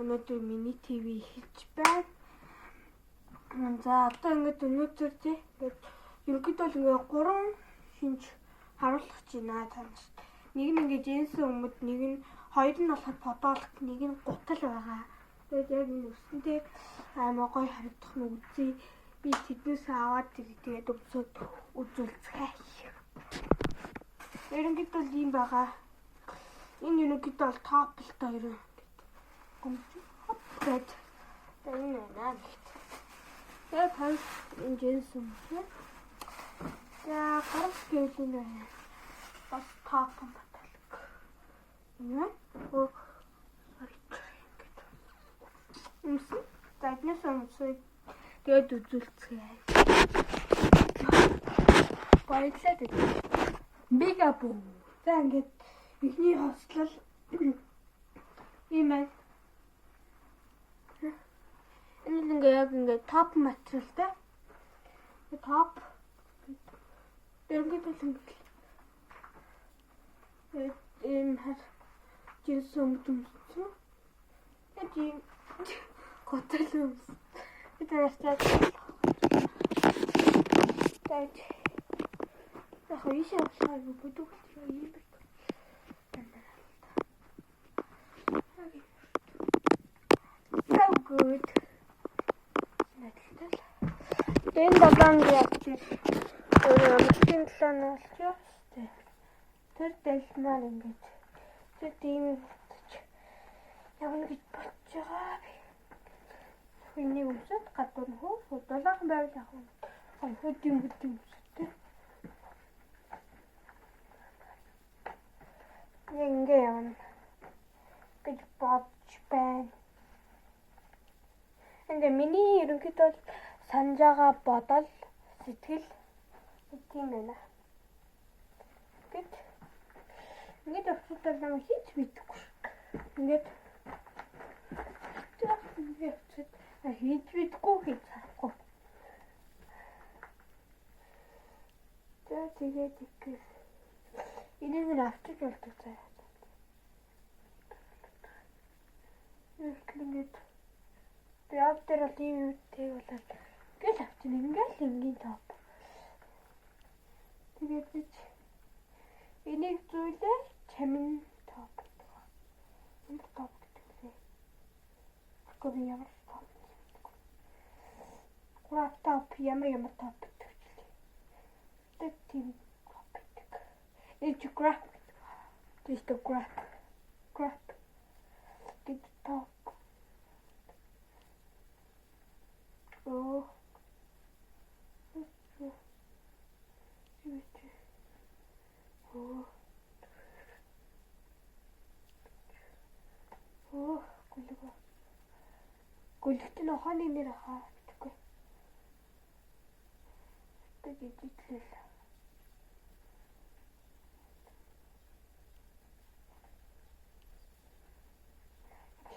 Өнөөдөр миний ТV хийж байна. За одоо ингээд өнөөдөр ингээд ерөнхийдөө ингээд 3 шинж харуулах гэж байна танд. Нэг нь ингээд Jensen өмд, нэг нь хоёр нь болохоор подолк, нэг нь гутал байгаа. Тэгээд яг энэ өснөдөө аймаа гоё харагдах нь үзье. Би тэднээс аваад тэгээд үзүүлцгээе. Ерөнхийдөө ийм байгаа. Энэ ерөнхийдөө бол топ л тоо ерөн. Гэт энэ наа гэт. Тэгээд тань энэ Jensen юм. За гарах гэлэн байна. Бас топ баталг. Нэ? Оо. Заднаас өмсөй. Тэгээд үзүүлцгээе. Баярлалаа дээ. Бигабу. За ингээд ихний хослол ийм байна. Энэ ингээ яг ингээ топ материалтай. Топ. Дэргэдэл ингээ. Ийм хар Jensen өмдсөн. Эдийн готэлс. Бидэрчээ. Тэгээд яг ийшээ авчихаа бүдүүгчроо юм бэ. So good. Энэ долоон яг өөрийн талаар нь болчихё. Тэр дэлмаар ингэж тэр тийм явна гэж бодож байгаа. Энийг өмсөд гадуур нь хөө долоохон байвал яг нь хөдийн өмсөдтэй. Ингээ явна гэж бодож байна. Ингээ миний ерөнхийдөө санаж байгаа бодол сэтгэл тийм байна. Гэт ингээд авчихсан нам хийж мэдгүй. Ингээд хийж мэдгүй гэж харахгүй. Тэгээд ихээс энийг нь авчих болдог цаа. Ингээд яг тэр тийм үтэй болоод гэл авчих ингээл энгийн топ. Тэгээд би энийг зүйлээ чамин топ. Энэ топ гэдэг. Тэгвэл ямар топ. Гурав топ ямар топ гэдэг. Тэг тийм топ гэдэг. Энд grab. This the grab. This топ. Oh. Гүлгт нь хооны нэр хаа гэдэггүй. Тэгээд итлээ.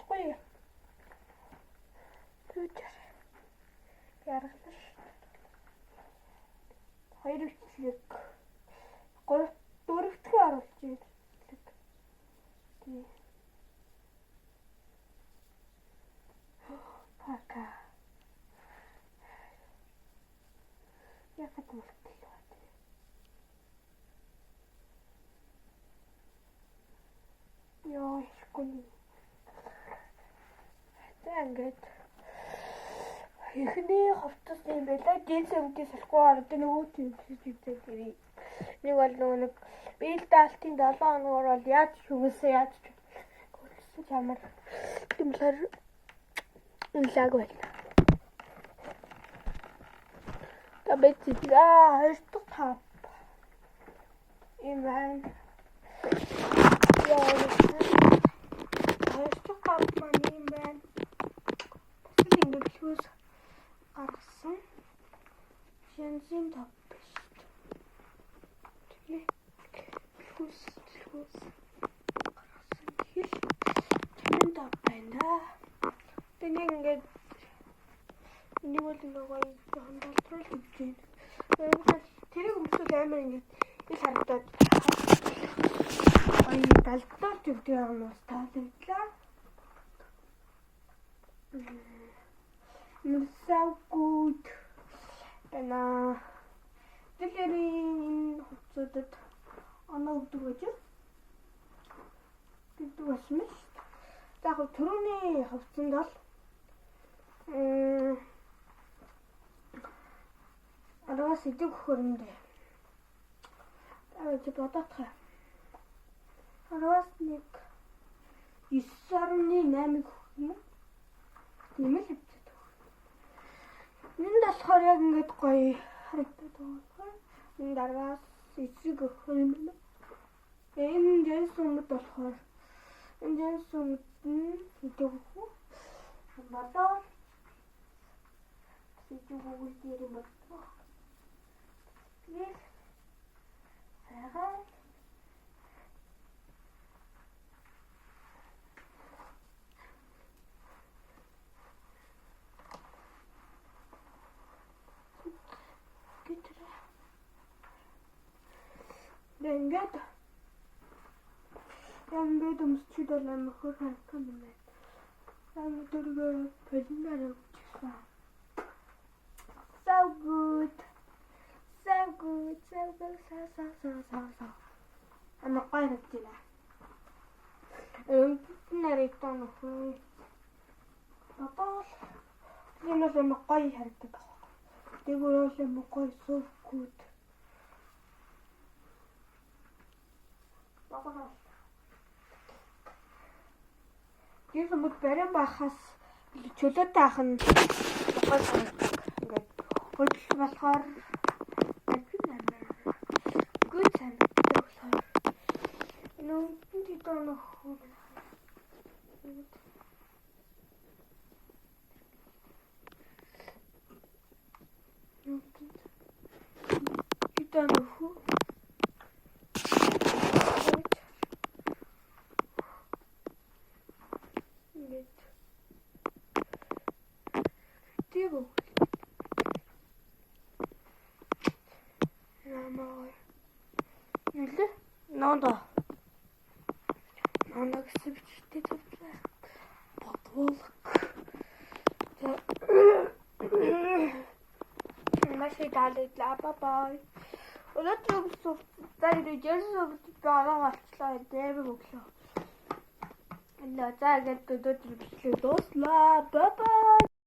Гоё. Түчээр. Яргалш. Хоёр итлэг. Дөрөвдгөө оруулж ирлээ. Тий. Пока. Я хотела сказать. Ёй, школи. Тэнгет. Эхний ховтос юм байла. Jensen өмдөөс салахгүй ороод нөгөө тийм хийдэг гэрээ. Нэг бол нэг биэлдэ алтын 7 хоногор бол яаж хүмээсээ гөлсөн чамар тэмлэр лаг байна. Табэт хайртай тап. Имэн. Яа. Хайртай тап маань байна. Тэсэл ингээд хөөс гаргасан. Jensen тап. Хөөс. Гаргасан. Хэл чамд тап байна. Тэнийг ингээд энийг бол нөгөө хандалтруулж өгч байна. Тэрийг өмсөл амар ингээд ил харагдаад гоё балдуулт гэдэг юм уу таалагдлаа. So good. Дэлгэрийн хувцасуудад оноо өгдөг гэж гэдэг болсон юм. За яг түрүүний хувцсанд бол араас идэг хөрөндөө. Чи бодоотхой. Араас нэг 9.8 өгөх юм. Тийм л хэвчээд. Энд болохоор яг ингэж гоё харагдаад байгаа. Энэ дараас эцэг өгөх юм байна. Энэ жинсүмд болохоор энэ жинсүмд нь идэг өгөх. Бодоо. Идэг өгөх дээр юм байна. Yes. Сайхан. Ингээд өмсчүүд бол амархуу харагдсан юм байна. Сайн дөрөв полимер өгчихсэн. So good. Ама гоё хэвчээ. Нарыг тонох. Батал. Энэ л ама гоё харагддаг. Тэгвэл ама гоё so good. Dis moet барин бахаас чөлөөтэй ах нь гоё санагддаг. Ингээд хөлс болохоор good санагддаг болохоор энэ тонох Нонда гэсэн бичтэй тавьлаа. Бодвол. Маш их таалагдлаа. Бай. Өнөөдөр зөвхөн жирсөв байгаа болчлаа. Дэвэг өглөө. За ингээд өдөр бичлэг дууслаа. Бай.